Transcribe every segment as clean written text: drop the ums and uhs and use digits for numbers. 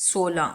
16।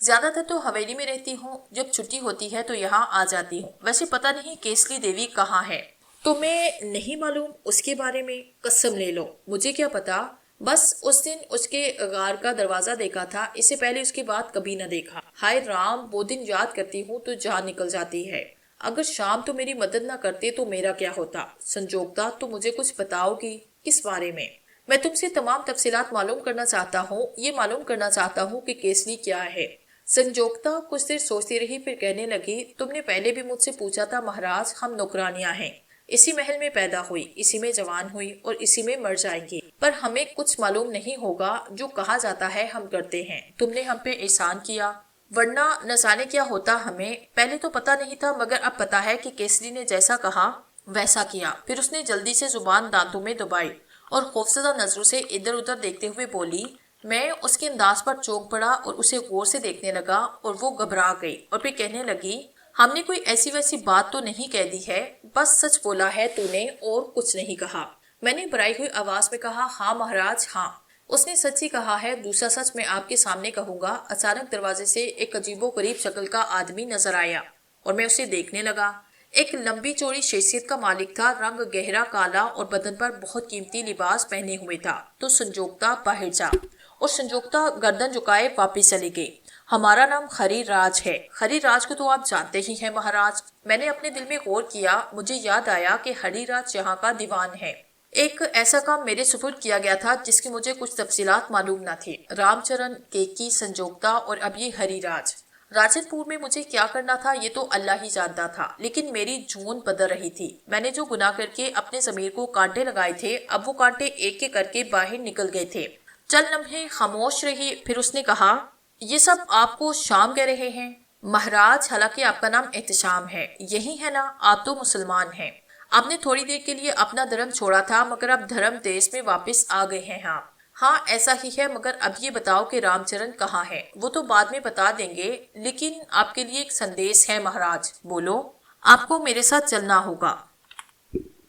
زیادہ تر تو حویلی میں رہتی ہوں، جب چھٹی ہوتی ہے تو یہاں آ جاتی ہوں۔ ویسے پتہ نہیں کیسلی دیوی کہاں ہے؟ تمہیں نہیں معلوم اس کے بارے میں؟ قسم لے لو، مجھے کیا پتا، بس اس دن اس کے غار کا دروازہ دیکھا تھا، اس سے پہلے اس کے بعد کبھی نہ دیکھا۔ ہائے رام، وہ دن یاد کرتی ہوں تو جان نکل جاتی ہے۔ اگر شام تو میری مدد نہ کرتے تو میرا کیا ہوتا؟ سنجوگتا، تو مجھے کچھ بتاؤ گی؟ کس بارے میں؟ میں تم سے تمام تفصیلات معلوم کرنا چاہتا ہوں، یہ معلوم کرنا چاہتا ہوں کہ کیسلی کیا ہے۔ سنجوگتا کچھ دیر سوچتی رہی، پھر کہنے لگی، تم نے پہلے بھی مجھ سے پوچھا تھا مہاراج، ہم نوکرانیاں ہیں، اسی محل میں پیدا ہوئی، اسی میں جوان ہوئی اور اسی میں مر جائیں گی، پر ہمیں کچھ معلوم نہیں ہوگا، جو کہا جاتا ہے ہم کرتے ہیں۔ تم نے ہم پہ احسان کیا، ورنہ نہ جانے کیا ہوتا ہمیں۔ پہلے تو پتا نہیں تھا، مگر اب پتا ہے کہ کیسری نے جیسا کہا ویسا کیا۔ پھر اس نے جلدی سے زبان دانتوں میں دبائی اور خوفزدہ نظروں سے ادھر ادھر دیکھتے ہوئے بولی۔ میں اس کے انداز پر چونک پڑا اور اسے غور سے دیکھنے لگا اور وہ گھبرا گئی اور پھر کہنے لگی، ہم نے کوئی ایسی ویسی بات تو نہیں کہہ دی ہے، بس سچ بولا ہے تو نے اور کچھ نہیں کہا۔ میں نے بھرائی ہوئی آواز میں کہا، ہاں مہاراج ہاں، اس نے سچ ہی کہا ہے، دوسرا سچ میں آپ کے سامنے کہوں گا۔ اچانک دروازے سے ایک عجیب و غریب شکل کا آدمی نظر آیا اور میں اسے دیکھنے لگا۔ ایک لمبی چوڑی شخصیت کا مالک تھا، رنگ گہرا کالا اور بدن پر بہت قیمتی لباس پہنے ہوئے تھا۔ تو سنجوگتا باہر جا، اور سنجوگتا گردن جھکائے واپس چلی گئی۔ ہمارا نام ہری راج ہے۔ ہری راج کو تو آپ جانتے ہی ہیں مہاراج۔ میں نے اپنے دل میں غور کیا، مجھے یاد آیا کہ ہری راج یہاں کا دیوان ہے۔ ایک ایسا کام میرے سپرد کیا گیا تھا جس کی مجھے کچھ تفصیلات معلوم نہ تھی۔ رام چرن، کیکی، سنجوگتا اور اب یہ ہری راج۔ راجن پور میں مجھے کیا کرنا تھا یہ تو اللہ ہی جانتا تھا، لیکن میری جون بدل رہی تھی۔ میں نے جو گناہ کر کے اپنے ضمیر کو کانٹے لگائے تھے، اب وہ کانٹے ایک ایک کر کے باہر نکل گئے تھے۔ چند لمحے خاموش رہی، پھر اس نے کہا، یہ سب آپ کو شام کہہ رہے ہیں؟ مہاراج، حالانکہ آپ کا نام احتشام ہے، یہی ہے نا؟ آپ تو مسلمان ہیں۔ آپ نے تھوڑی دیر کے لیے اپنا دھرم چھوڑا تھا، مگر اب دھرم دیش میں واپس آ گئے ہیں۔ ہاں ہاں ایسا ہی ہے، مگر اب یہ بتاؤ کہ رام چرن کہاں ہے؟ وہ تو بعد میں بتا دیں گے، لیکن آپ کے لیے ایک سندیش ہے مہاراج۔ بولو۔ آپ کو میرے ساتھ چلنا ہوگا۔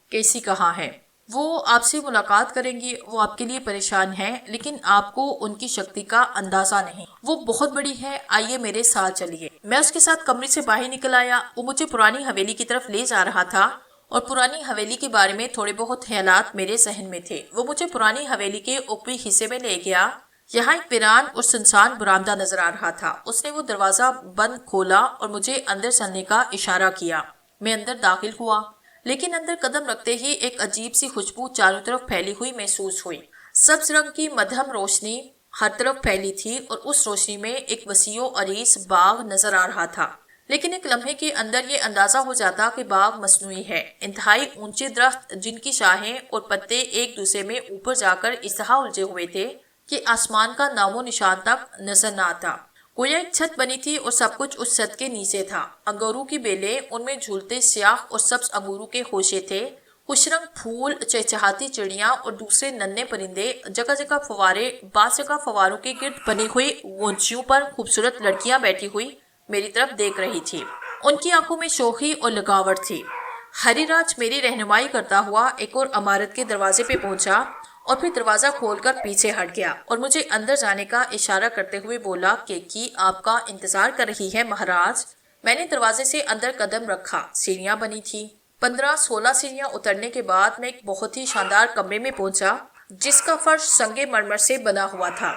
کیسی کہاں ہے؟ وہ آپ سے ملاقات کریں گی، وہ آپ کے لیے پریشان ہے، لیکن آپ کو ان کی شکتی کا اندازہ نہیں، وہ بہت بڑی ہے، آئیے میرے ساتھ چلیے۔ میں اس کے ساتھ کمرے سے باہر نکل آیا۔ وہ مجھے پرانی حویلی کی طرف لے جا رہا تھا اور پرانی حویلی کے بارے میں تھوڑے بہت خیالات میرے ذہن میں تھے۔ وہ مجھے پرانی حویلی کے اوپری حصے میں لے گیا۔ یہاں ایک ویران اور سنسان برآمدہ نظر آ رہا تھا۔ اس نے وہ دروازہ بند کھولا اور مجھے اندر چلنے کا اشارہ کیا۔ میں اندر داخل ہوا، لیکن اندر قدم رکھتے ہی ایک عجیب سی خوشبو چاروں طرف پھیلی ہوئی محسوس ہوئی۔ سبز رنگ کی مدھم روشنی ہر طرف پھیلی تھی اور اس روشنی میں ایک وسیع و عریض باغ نظر آ رہا تھا، لیکن ایک لمحے کے اندر یہ اندازہ ہو جاتا کہ باغ مصنوعی ہے۔ انتہائی اونچے درخت جن کی شاخیں اور پتے ایک دوسرے میں اوپر جا کر اس طرح الجھے ہوئے تھے کہ آسمان کا نام و نشان تک نظر نہ آتا۔ گویا ایک چھت بنی تھی اور سب کچھ اس چھت کے نیچے تھا۔ انگوروں کی بیلیں، ان میں جھولتے سیاہ اور سبز انگوروں کے خوشے تھے، خوش رنگ پھول، چہچہاتی چڑیاں اور دوسرے ننھے پرندے، جگہ جگہ فوارے، بعض جگہ فواروں کے گرد بنی ہوئی غونچیوں پر خوبصورت لڑکیاں بیٹھی ہوئی میری طرف دیکھ رہی تھی۔ ان کی آنکھوں میں شوخی اور لگاوٹ تھی۔ ہری راج میری رہنمائی کرتا ہوا ایک اور عمارت کے دروازے پہ پہنچا اور پھر دروازہ کھول کر پیچھے ہٹ گیا اور مجھے اندر جانے کا اشارہ کرتے ہوئے بولا کہ آپ کا انتظار کر رہی ہے مہاراج۔ میں نے دروازے سے اندر قدم رکھا۔ سیڑھیاں بنی تھی۔ 15-16 سیڑھیاں اترنے کے بعد میں ایک بہت ہی شاندار کمرے میں پہنچا جس کا فرش سنگ مرمر سے بنا ہوا تھا،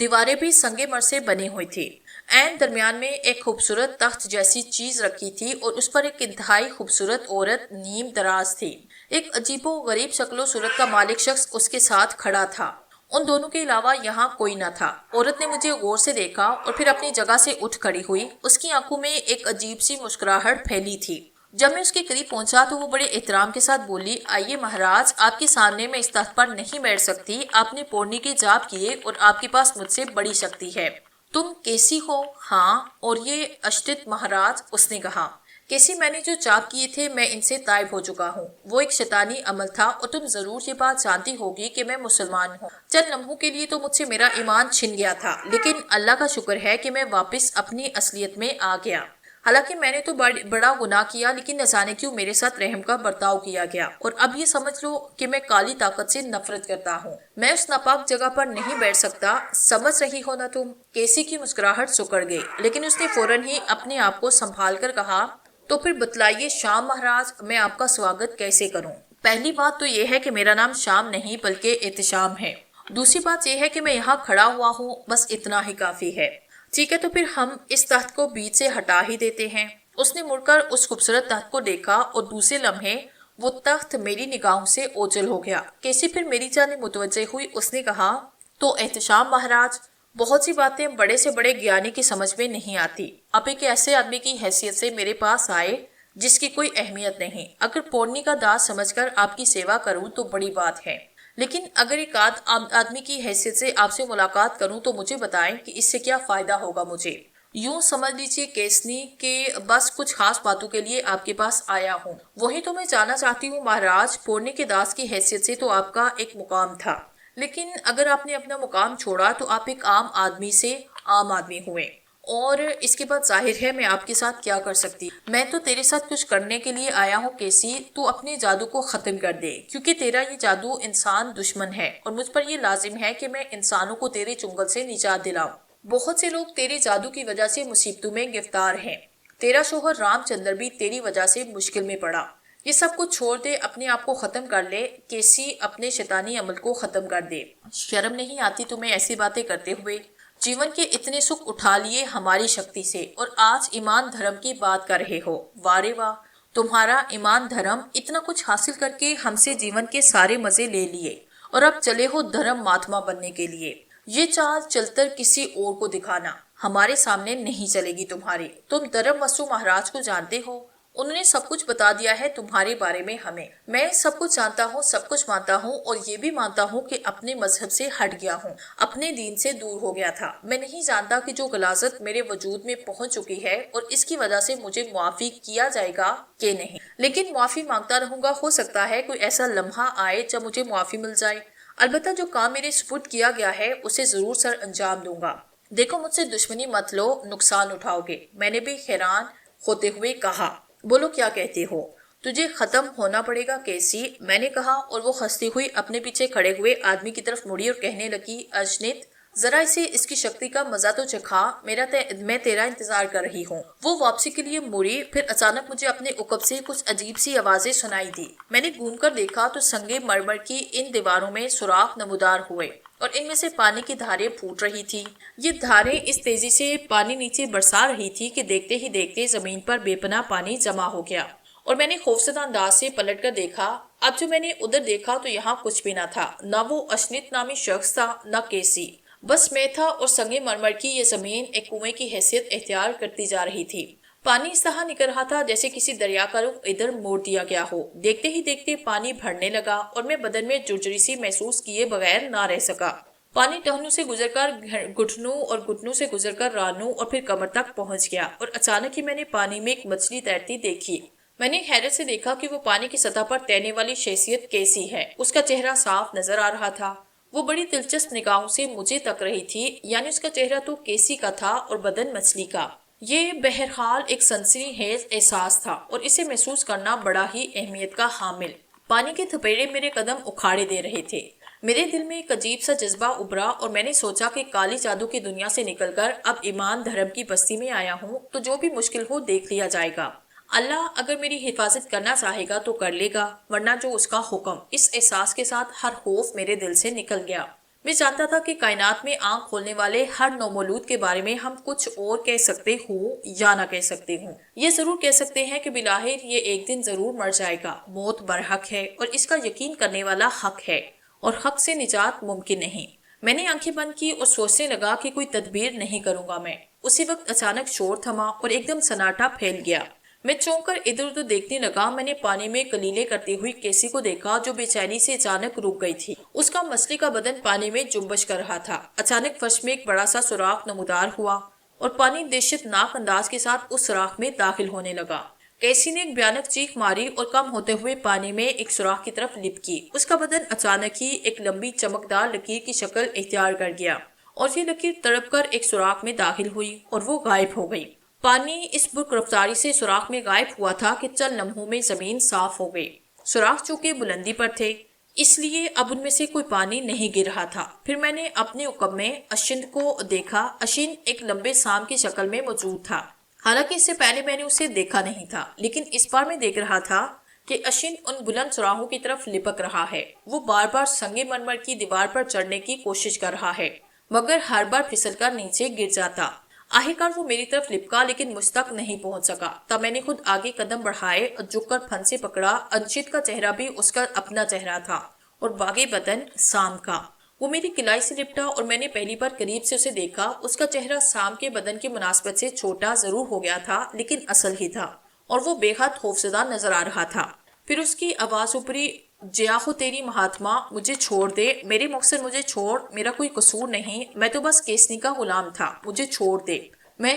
دیواریں بھی سنگ مرمر سے بنی ہوئی تھی۔ عین درمیان میں ایک خوبصورت تخت جیسی چیز رکھی تھی اور اس پر ایک انتہائی خوبصورت عورت نیم دراز تھی۔ ایک عجیب و غریب شکل و صورت کا مالک شخص اس کے ساتھ کھڑا تھا۔ ان دونوں کے علاوہ یہاں کوئی نہ تھا۔ عورت نے مجھے غور سے دیکھا اور پھر اپنی جگہ سے اٹھ کھڑی ہوئی۔ اس کی آنکھوں میں ایک عجیب سی مسکراہٹ پھیلی تھی۔ جب میں اس کے قریب پہنچا تو وہ بڑے احترام کے ساتھ بولی، آئیے مہاراج، آپ کے سامنے میں اس تخت پر نہیں بیٹھ سکتی، آپ نے پورنی کے جاپ کیے اور آپ کے پاس مجھ سے بڑی شکتی ہے۔ تم کیسی ہو؟ ہاں، اور یہ اشتت مہاراج، اس نے کہا، کیسی؟ میں نے جو جاپ کیے تھے میں ان سے تائب ہو چکا ہوں۔ وہ ایک شیطانی عمل تھا اور تم ضرور یہ بات جانتی ہوگی کہ میں مسلمان ہوں۔ چند لمحوں کے لیے تو مجھ سے میرا ایمان چھن گیا تھا، لیکن اللہ کا شکر ہے کہ میں واپس اپنی اصلیت میں آ گیا۔ حالانکہ میں نے تو بڑا گناہ کیا، لیکن نہ جانے کیوں میرے ساتھ رحم کا برتاؤ کیا گیا، اور اب یہ سمجھ لو کہ میں کالی طاقت سے نفرت کرتا ہوں۔ میں اس ناپاک جگہ پر نہیں بیٹھ سکتا، سمجھ رہی ہو نا تم؟ کیسی کی مسکراہٹ سکڑ گئی، لیکن اس نے فوراً ہی اپنے آپ کو سنبھال کر کہا، تو پھر بتلائیے شام مہاراج، میں آپ کا سواگت کیسے کروں؟ پہلی بات تو یہ ہے کہ میرا نام شام نہیں بلکہ احتشام ہے۔ دوسری بات یہ ہے کہ میں یہاں کھڑا ہوا ہوں، بس اتنا ہی کافی ہے۔ ٹھیک ہے، تو پھر ہم اس تخت کو بیچ سے ہٹا ہی دیتے ہیں۔ اس نے مڑ کر اس خوبصورت تخت کو دیکھا اور دوسرے لمحے وہ تخت میری نگاہوں سے اوجھل ہو گیا۔ کیسی پھر میری جانب متوجہ ہوئی، اس نے کہا، تو احتشام مہاراج، بہت سی باتیں بڑے سے بڑے گیانی کی سمجھ میں نہیں آتی۔ آپ ایک ایسے آدمی کی حیثیت سے میرے پاس آئے جس کی کوئی اہمیت نہیں۔ اگر پورنی کا داس سمجھ کر آپ کی سیوا کروں تو بڑی بات ہے، لیکن اگر ایک آدمی کی حیثیت سے آپ سے ملاقات کروں تو مجھے بتائیں کہ اس سے کیا فائدہ ہوگا مجھے۔ یوں سمجھ لیجیے کیسنی کہ بس کچھ خاص باتوں کے لیے آپ کے پاس آیا ہوں۔ وہی تو میں جاننا چاہتی ہوں مہاراج، پورنی کے داس کی حیثیت سے تو آپ کا ایک مقام تھا، لیکن اگر آپ نے اپنا مقام چھوڑا تو آپ ایک عام آدمی سے عام آدمی ہوئے، اور اس کے بعد ظاہر ہے میں آپ کے ساتھ کیا کر سکتی۔ میں تو تیرے ساتھ کچھ کرنے کے لیے آیا ہوں کیسی، تو اپنے جادو کو ختم کر دے، کیونکہ تیرا یہ جادو انسان دشمن ہے، اور مجھ پر یہ لازم ہے کہ میں انسانوں کو تیرے چنگل سے نجات دلاؤں۔ بہت سے لوگ تیرے جادو کی وجہ سے مصیبتوں میں گرفتار ہیں۔ تیرا شوہر رام چندر بھی تیری وجہ سے مشکل میں پڑا۔ یہ سب کچھ چھوڑ دے، اپنے آپ کو ختم کر لے، کیسی اپنے شیطانی عمل کو ختم کر دے۔ شرم نہیں آتی تمہیں ایسی باتیں کرتے ہوئے؟ جیون کے اتنے سکھ اٹھا لیے ہماری شکتی سے، اور آج ایمان دھرم کی بات کر رہے ہو۔ وارے واہ، تمہارا ایمان دھرم، اتنا کچھ حاصل کر کے ہم سے جیون کے سارے مزے لے لیے، اور اب چلے ہو دھرم مہاتما بننے کے لیے۔ یہ چال چل کر کسی اور کو دکھانا، ہمارے سامنے نہیں چلے گی تمہاری۔ تم دھرم وسو مہاراج کو جانتے ہو؟ انہوں نے سب کچھ بتا دیا ہے تمہارے بارے میں ہمیں۔ میں سب کچھ جانتا ہوں، سب کچھ مانتا ہوں، اور یہ بھی مانتا ہوں کہ اپنے مذہب سے ہٹ گیا ہوں، اپنے دین سے دور ہو گیا تھا۔ میں نہیں جانتا کہ جو غلاظت میرے وجود میں پہنچ چکی ہے اور اس کی وجہ سے مجھے معافی کیا جائے گا کہ نہیں، لیکن معافی مانگتا رہوں گا۔ ہو سکتا ہے کوئی ایسا لمحہ آئے جب مجھے معافی مل جائے۔ البتہ جو کام میرے سپرد کیا گیا ہے اسے ضرور سر انجام دوں گا۔ دیکھو، مجھ سے دشمنی مت لو، نقصان اٹھاؤ گے۔ میں نے بھی حیران ہوتے ہوئے کہا، بولو کیا کہتے ہو؟ تجھے ختم ہونا پڑے گا کیسی، میں نے کہا، اور وہ ہنستی ہوئی اپنے پیچھے کھڑے ہوئے آدمی کی طرف مڑی اور کہنے لگی، اجنت، ذرا اسے اس کی شکتی کا مزہ تو چکھا، میں تیرا انتظار کر رہی ہوں۔ وہ واپسی کے لیے مڑی، پھر اچانک مجھے اپنے عقب سے کچھ عجیب سی آوازیں سنائی دی۔ میں نے گھوم کر دیکھا تو سنگ مرمر کی ان دیواروں میں سوراخ نمودار ہوئے، اور ان میں سے پانی کی دھاریں پھوٹ رہی تھی۔ یہ دھاریں اس تیزی سے پانی نیچے برسا رہی تھی کہ دیکھتے ہی دیکھتے زمین پر بے پناہ پانی جمع ہو گیا، اور میں نے خوفزدہ انداز سے پلٹ کر دیکھا۔ اب جو میں نے ادھر دیکھا تو یہاں کچھ بھی نہ تھا، نہ وہ اشنت نامی شخص تھا، نہ کیسی، بس میں تھا، اور سنگ مرمر کی یہ زمین ایک کنویں کی حیثیت اختیار کرتی جا رہی تھی۔ پانی اس طرح نکل رہا تھا جیسے کسی دریا کا رخ ادھر موڑ دیا گیا ہو۔ دیکھتے ہی دیکھتے پانی بڑھنے لگا، اور میں بدن میں جرجری سی محسوس کیے بغیر نہ رہ سکا۔ پانی ٹہنوں سے گزر کر گھٹنوں، اور گھٹنوں سے گزر کر رانوں، اور پھر کمر تک پہنچ گیا، اور اچانک ہی میں نے پانی میں ایک مچھلی تیرتی دیکھی۔ میں نے حیرت سے دیکھا کہ وہ پانی کی سطح پر تیرنے والی شخصیت کیسی ہے۔ اس کا چہرہ صاف نظر آ رہا تھا، وہ بڑی دلچسپ نگاہوں سے مجھے تک رہی تھی، یعنی اس کا چہرہ تو کیسی کا تھا اور بدن مچھلی کا۔ یہ بہرحال ایک سنسنی خیز احساس تھا، اور اسے محسوس کرنا بڑا ہی اہمیت کا حامل۔ پانی کے تھپیڑے میرے قدم اکھاڑے دے رہے تھے۔ میرے دل میں ایک عجیب سا جذبہ ابھرا، اور میں نے سوچا کہ کالی جادو کی دنیا سے نکل کر اب ایمان دھرم کی بستی میں آیا ہوں تو جو بھی مشکل ہو دیکھ لیا جائے گا۔ اللہ اگر میری حفاظت کرنا چاہے گا تو کر لے گا، ورنہ جو اس کا حکم۔ اس احساس کے ساتھ ہر خوف میرے دل سے نکل گیا۔ میں جانتا تھا کہ کائنات میں آنکھ کھولنے والے ہر نومولود کے بارے میں ہم کچھ اور کہہ سکتے ہوں یا نہ کہہ سکتے ہوں۔ یہ ضرور کہہ سکتے ہیں کہ بالآخر یہ ایک دن ضرور مر جائے گا۔ موت برحق ہے، اور اس کا یقین کرنے والا حق ہے، اور حق سے نجات ممکن نہیں۔ میں نے آنکھیں بند کی اور سوچنے لگا کہ کوئی تدبیر نہیں کروں گا میں۔ اسی وقت اچانک شور تھما اور ایک دم سناٹا پھیل گیا۔ میں چونک کر ادھر ادھر دیکھنے لگا۔ میں نے پانی میں کلیلے کرتی ہوئی کیسی کو دیکھا جو بے چینی سے اچانک رک گئی تھی۔ اس کا مچھلی کا بدن پانی میں جنبش کر رہا تھا۔ اچانک فرش میں ایک بڑا سا سوراخ نمودار ہوا، اور پانی دہشت ناک انداز کے ساتھ اس سوراخ میں داخل ہونے لگا۔ کیسی نے ایک بھیانک چیخ ماری اور کم ہوتے ہوئے پانی میں ایک سوراخ کی طرف لپکی۔ اس کا بدن اچانک ہی ایک لمبی چمکدار لکیر کی شکل اختیار کر گیا، اور یہ لکیر تڑپ کر ایک سوراخ میں داخل ہوئی اور وہ غائب ہو گئی۔ پانی اس برق رفتاری سے سوراخ میں غائب ہوا تھا کہ چند لمحوں میں زمین صاف ہو گئی۔ سوراخ چونکہ بلندی پر تھے اس لیے اب ان میں سے کوئی پانی نہیں گر رہا تھا۔ پھر میں نے اپنے عقب میں اشند کو دیکھا۔ اشند ایک لمبے سام کی شکل میں موجود تھا۔ حالانکہ اس سے پہلے میں نے اسے دیکھا نہیں تھا، لیکن اس بار میں دیکھ رہا تھا کہ اشند ان بلند سوراخوں کی طرف لپک رہا ہے۔ وہ بار بار سنگ مرمر کی دیوار پر چڑھنے کی کوشش کر رہا ہے، مگر ہر بار پھسل کر نیچے گر جاتا۔ آخرکار وہ میری طرف لپکا لیکن مجھ تک نہیں پہنچ سکا۔ تب میں نے خود آگے قدم بڑھائے اور جھک کر پھن سے پکڑا۔ انشد کا چہرہ بھی اس کا اپنا چہرہ تھا اور باغی بدن سام کا۔ وہ میری کلائی سے لپٹا اور میں نے پہلی بار قریب سے اسے دیکھا۔ اس کا چہرہ سام کے بدن کی مناسبت سے چھوٹا ضرور ہو گیا تھا لیکن اصل ہی تھا، اور وہ بے حد خوفزدہ نظر آ رہا تھا۔ پھر اس کی آواز اوپری، جیاخو تیری مہاتما، مجھے چھوڑ دے، میرے مقصد مجھے چھوڑ، میرا کوئی قصور نہیں، میں تو بس کیسنی کا غلام تھا، مجھے چھوڑ دے، میں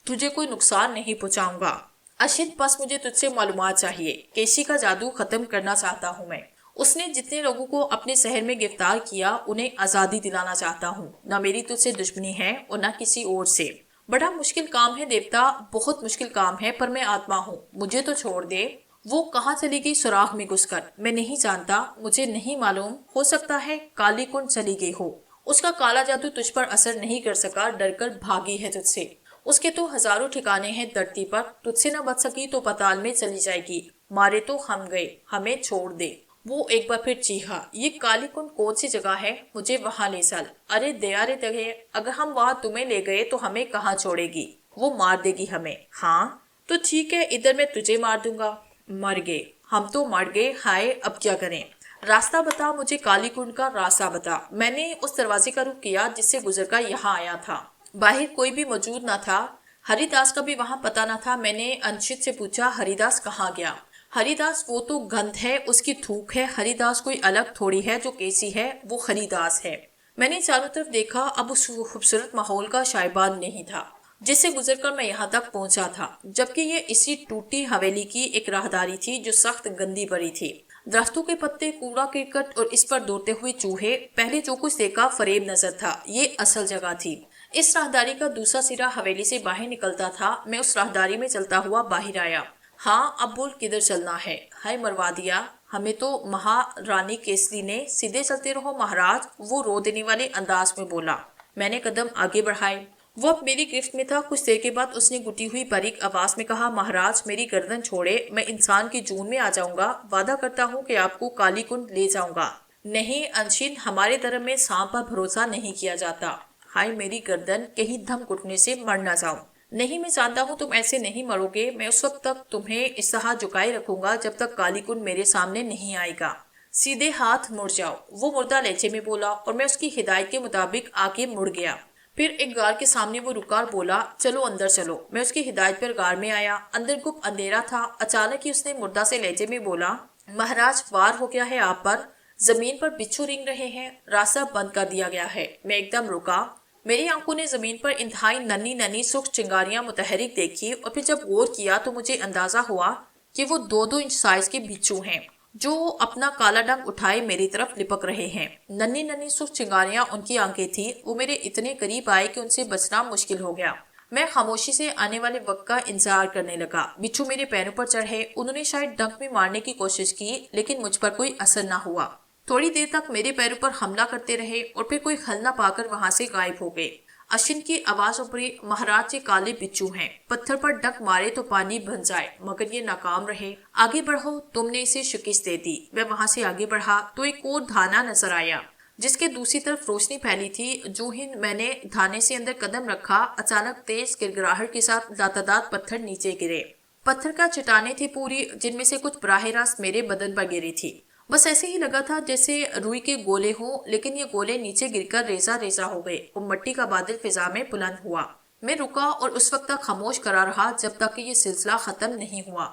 تجھے کوئی نقصان نہیں پہنچاؤں گا۔ اشد، بس مجھے تجھ سے معلومات چاہیے، کیسی کا جادو ختم کرنا چاہتا ہوں میں۔ اس نے جتنے لوگوں کو اپنے شہر میں گرفتار کیا انہیں آزادی دلانا چاہتا ہوں، نہ میری تجھ سے دشمنی ہے اور نہ کسی اور سے۔ بڑا مشکل کام ہے دیوتا، بہت مشکل کام ہے، پر میں آتما ہوں، مجھے تو چھوڑ دے۔ وہ کہاں چلی گئی سوراخ میں گھس کر؟ میں نہیں جانتا، مجھے نہیں معلوم، ہو سکتا ہے کالی کنڈ چلی گئی ہو۔ اس کا کالا جادو تجھ پر اثر نہیں کر سکا، ڈر کر بھاگی ہے تجھ سے۔ اس کے تو ہزاروں ٹھکانے ہیں دھرتی پر، تجھ سے نہ بچ سکی تو پتال میں چلی جائے گی، مارے تو ہم گئے، ہمیں چھوڑ دے۔ وہ ایک بار پھر چیخا، یہ کالی کنڈ کون سی جگہ ہے؟ مجھے وہاں لے چل۔ ارے دیا رے دگے، اگر ہم وہاں تمہیں لے گئے تو ہمیں کہاں چھوڑے گی؟ وہ مار دے گی ہمیں۔ ہاں تو ٹھیک ہے، ادھر میں تجھے مار دوں گا۔ مر گئے، ہم تو مر گئے، ہائے اب کیا کریں؟ راستہ بتا مجھے، کالی کنڈ کا راستہ بتا۔ میں نے اس دروازے کا رخ کیا جس سے گزر کر یہاں آیا تھا۔ باہر کوئی بھی موجود نہ تھا، ہری داس کا بھی وہاں پتہ نہ تھا۔ میں نے انشد سے پوچھا، ہری داس کہاں گیا؟ ہری داس وہ تو گندھ ہے، اس کی تھوک ہے، ہری داس کوئی الگ تھوڑی ہے جو کیسی ہے، وہ ہری داس ہے۔ میں نے چاروں طرف دیکھا، اب اس خوبصورت ماحول کا شائبان نہیں تھا جس سے گزر کر میں یہاں تک پہنچا تھا، جبکہ یہ اسی ٹوٹی حویلی کی ایک راہداری تھی جو سخت گندی پڑی تھی۔ درختوں کے پتے، کوڑا کرکٹ اور اس پر دوڑتے ہوئے چوہے۔ پہلے جو کچھ دیکھا فریب نظر تھا، یہ اصل جگہ تھی۔ اس راہداری کا دوسرا سرا حویلی سے باہر نکلتا تھا۔ میں اس راہداری میں چلتا ہوا باہر آیا۔ ہاں اب بول کدھر چلنا ہے؟ ہائے مروا دیا ہمیں تو مہارانی کیسلی نے۔ سیدھے چلتے رہو مہاراج، وہ رو دینے والے انداز میں بولا۔ میں نے قدم آگے بڑھائے۔ وہ اب میری گرفت میں تھا۔ کچھ دیر کے بعد اس نے گھٹی ہوئی باریک آواز میں کہا، مہاراج میری گردن چھوڑے، میں انسان کی جون میں آ جاؤں گا، وعدہ کرتا ہوں کہ آپ کو کالی کنڈ لے جاؤں گا۔ نہیں انشد، ہمارے دھرم میں سانپ پر بھروسہ نہیں کیا جاتا۔ ہائے میری گردن، کہیں دم گھٹنے سے مر نہ جاؤں۔ نہیں میں جانتا ہوں تم ایسے نہیں مرو گے، میں اس وقت تک تمہیں اس طرح جھکائے رکھوں گا جب تک کالی کنڈ میرے سامنے نہیں آئے گا۔ سیدھے ہاتھ مڑ جاؤ، وہ مردہ لہجے میں بولا، اور میں اس کی ہدایت کے مطابق آگے مڑ گیا۔ پھر ایک غار کے سامنے وہ رکا اور بولا، چلو اندر چلو۔ میں اس کی ہدایت پر غار میں آیا۔ اندر گپ اندھیرا تھا۔ اچانک ہی اس نے مردہ سے لہجے میں بولا، مہاراج وار ہو گیا ہے آپ پر، زمین پر بچھو رینگ رہے ہیں، راستہ بند کر دیا گیا ہے۔ میں ایک دم رکا۔ میری آنکھوں نے زمین پر انتہائی ننھی ننھی سرخ چنگاریاں متحرک دیکھی، اور پھر جب غور کیا تو مجھے اندازہ ہوا کہ وہ 2-2 انچ سائز کے بچھو ہیں جو اپنا کالا ڈنگ اٹھائے میری طرف لپک رہے ہیں۔ ننھی ننھی سرخ چنگاریاں ان کی آنکھیں تھیں۔ وہ میرے اتنے قریب آئے کہ ان سے بچنا مشکل ہو گیا۔ میں خاموشی سے آنے والے وقت کا انتظار کرنے لگا۔ بچھو میرے پیروں پر چڑھے۔ انہوں نے شاید ڈنک میں مارنے کی کوشش کی لیکن مجھ پر کوئی اثر نہ ہوا۔ تھوڑی دیر تک میرے پیروں پر حملہ کرتے رہے اور پھر کوئی حل نہ پا کر وہاں سے غائب ہو گئے۔ اشن کی آواز اوپری، مہاراج یہ کالے بچھو ہیں، پتھر پر ڈنک مارے تو پانی بن جائے، مگر یہ ناکام رہے۔ آگے بڑھو، تم نے اسے شکست دے دی۔ میں وہاں سے آگے بڑھا تو ایک اور دھانا نظر آیا جس کے دوسری طرف روشنی پھیلی تھی۔ جو ہی میں نے دھانے سے اندر قدم رکھا، اچانک تیز گڑگڑاہٹ کے ساتھ داتادات پتھر نیچے گرے۔ پتھر کا چٹانیں تھی پوری، جن میں سے کچھ براہ راست میرے بدن پر گری تھی۔ بس ایسے ہی لگا تھا جیسے روئی کے گولے ہوں، لیکن یہ گولے نیچے گر کر ریزہ ریزہ ہو گئے اور مٹی کا بادل فضا میں بلند ہوا۔ میں رکا اور اس وقت تک خاموش کرا رہا جب تک کہ یہ سلسلہ ختم نہیں ہوا،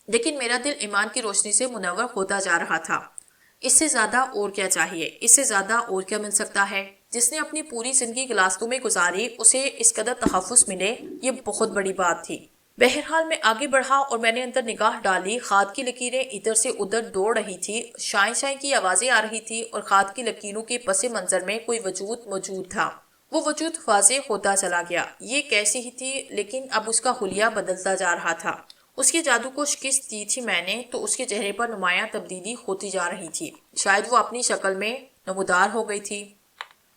لیکن میرا دل ایمان کی روشنی سے منور ہوتا جا رہا تھا۔ اس سے زیادہ اور کیا چاہیے؟ اس سے زیادہ اور کیا مل سکتا ہے؟ جس نے اپنی پوری زندگی گلاستوں میں گزاری، اسے اس قدر تحفظ ملے، یہ بہت بڑی بات تھی۔ بہرحال میں آگے بڑھا اور میں نے اندر نگاہ ڈالی۔ خاد کی لکیریں ادھر سے ادھر دوڑ رہی تھی، شائیں شائیں کی آوازیں آ رہی تھی، اور خاد کی لکیروں کے پس منظر میں کوئی وجود موجود تھا۔ وہ وجود واضح ہوتا چلا گیا. یہ کیسی ہی تھی لیکن اب اس کا حلیہ بدلتا جا رہا تھا. اس کے جادو کو شکست دی تھی میں نے تو اس کے چہرے پر نمایاں تبدیلی ہوتی جا رہی تھی. شاید وہ اپنی شکل میں نمودار ہو گئی تھی.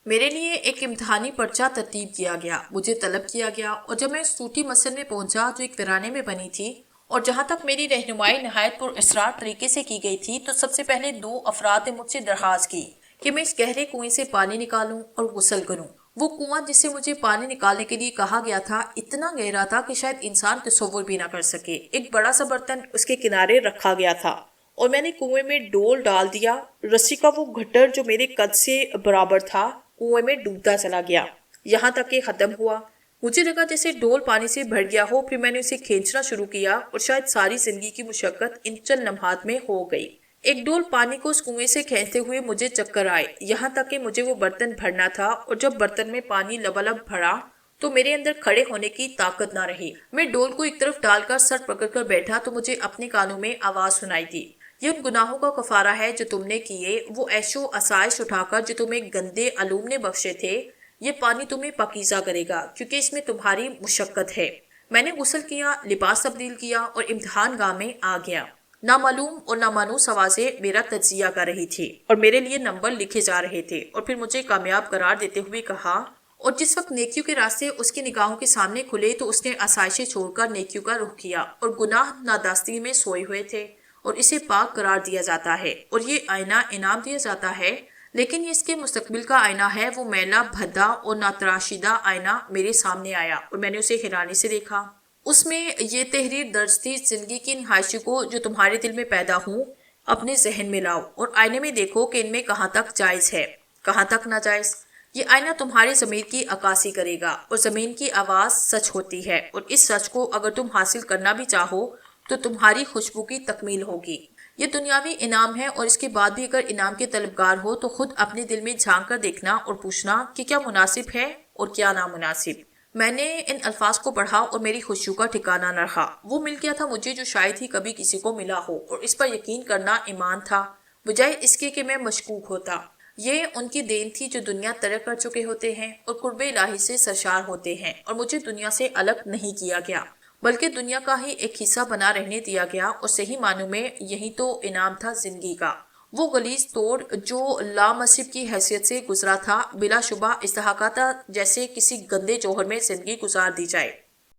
میرے لیے ایک امتحانی پرچہ ترتیب کیا گیا. مجھے طلب کیا گیا اور جب میں سوٹی مسجد میں پہنچا جو ایک ویرانے میں بنی تھی اور جہاں تک میری رہنمائی نہایت پر اسرار طریقے سے کی گئی تھی، تو سب سے پہلے 2 افراد نے مجھ سے درخواست کی کہ میں اس گہرے کنویں سے پانی نکالوں اور غسل کروں. وہ کنواں جس سے مجھے پانی نکالنے کے لیے کہا گیا تھا اتنا گہرا تھا کہ شاید انسان تصور بھی نہ کر سکے. ایک بڑا سا برتن اس کے کنارے رکھا گیا تھا اور میں نے کنویں میں ڈول ڈال دیا. رسی کا وہ گھٹر جو میرے قد سے برابر تھا کنویں میں ڈوبتا چلا گیا یہاں تک کہ ختم ہوا. مجھے لگا جیسے ڈول پانی سے بھر گیا ہو. پھر میں نے اسے کھینچنا شروع کیا اور شاید ساری زندگی کی مشقت ان چند لمحات میں ہو گئی. ایک ڈول پانی کو اس کنویں سے کھینچتے ہوئے مجھے چکر آئے یہاں تک کہ مجھے وہ برتن بھرنا تھا اور جب برتن میں پانی لبالب بھرا تو میرے اندر کھڑے ہونے کی طاقت نہ رہی. میں ڈول کو ایک طرف ڈال کر سر پکڑ کر بیٹھا تو مجھے اپنے کانوں میں آواز سنائی دی. یہ ان گناہوں کا کفارہ ہے جو تم نے کیے، وہ عیش و آسائش اٹھا کر جو تمہیں گندے علوم نے بخشے تھے. یہ پانی تمہیں پاکیزہ کرے گا کیونکہ اس میں تمہاری مشقت ہے. میں نے غسل کیا، لباس تبدیل کیا اور امتحان گاہ میں آ گیا. نامعلوم اور نامانوس آوازیں میرا تجزیہ کر رہی تھی اور میرے لیے نمبر لکھے جا رہے تھے اور پھر مجھے کامیاب قرار دیتے ہوئے کہا. اور جس وقت نیکیوں کے راستے اس کی نگاہوں کے سامنے کھلے تو اس نے آسائشیں چھوڑ کر نیکیوں کا رخ کیا اور گناہ نادانستگی میں سوئے ہوئے تھے اور اسے پاک قرار دیا جاتا ہے اور یہ آئینہ انعام دیا جاتا ہے. لیکن یہ اس کے مستقبل کا آئینہ ہے. وہ میلا بھدا اور ناتراشیدہ آئینہ میرے سامنے آیا اور میں نے اسے حیرانی سے دیکھا. اس میں یہ تحریر درج تھی: زندگی کی ان خواہشوں کو جو تمہارے دل میں پیدا ہوں اپنے ذہن میں لاؤ اور آئینے میں دیکھو کہ ان میں کہاں تک جائز ہے کہاں تک ناجائز. یہ آئینہ تمہارے ضمیر کی عکاسی کرے گا اور زمین کی آواز سچ ہوتی ہے اور اس سچ کو اگر تم حاصل کرنا بھی چاہو تو تمہاری خوشبو کی تکمیل ہوگی. یہ دنیاوی انعام ہے اور اس کے بعد بھی اگر انعام کے طلبگار ہو تو خود اپنے دل میں جھانک کر دیکھنا اور پوچھنا کہ کیا مناسب ہے اور کیا نامناسب. میں نے ان الفاظ کو پڑھا اور میری خوشیوں کا ٹھکانہ نہ رہا. وہ مل گیا تھا مجھے جو شاید ہی کبھی کسی کو ملا ہو اور اس پر یقین کرنا ایمان تھا بجائے اس کے کہ میں مشکوک ہوتا. یہ ان کی دین تھی جو دنیا ترک کر چکے ہوتے ہیں اور قرب الہی سے سرشار ہوتے ہیں اور مجھے دنیا سے الگ نہیں کیا گیا بلکہ دنیا کا ہی ایک حصہ بنا رہنے دیا گیا اور صحیح معنوں میں یہی تو انعام تھا زندگی کا. وہ غلیظ توڑ جو لامصب کی حیثیت سے گزرا تھا بلا شبہ استحقاقات جیسے کسی گندے جوہر میں زندگی گزار دی جائے.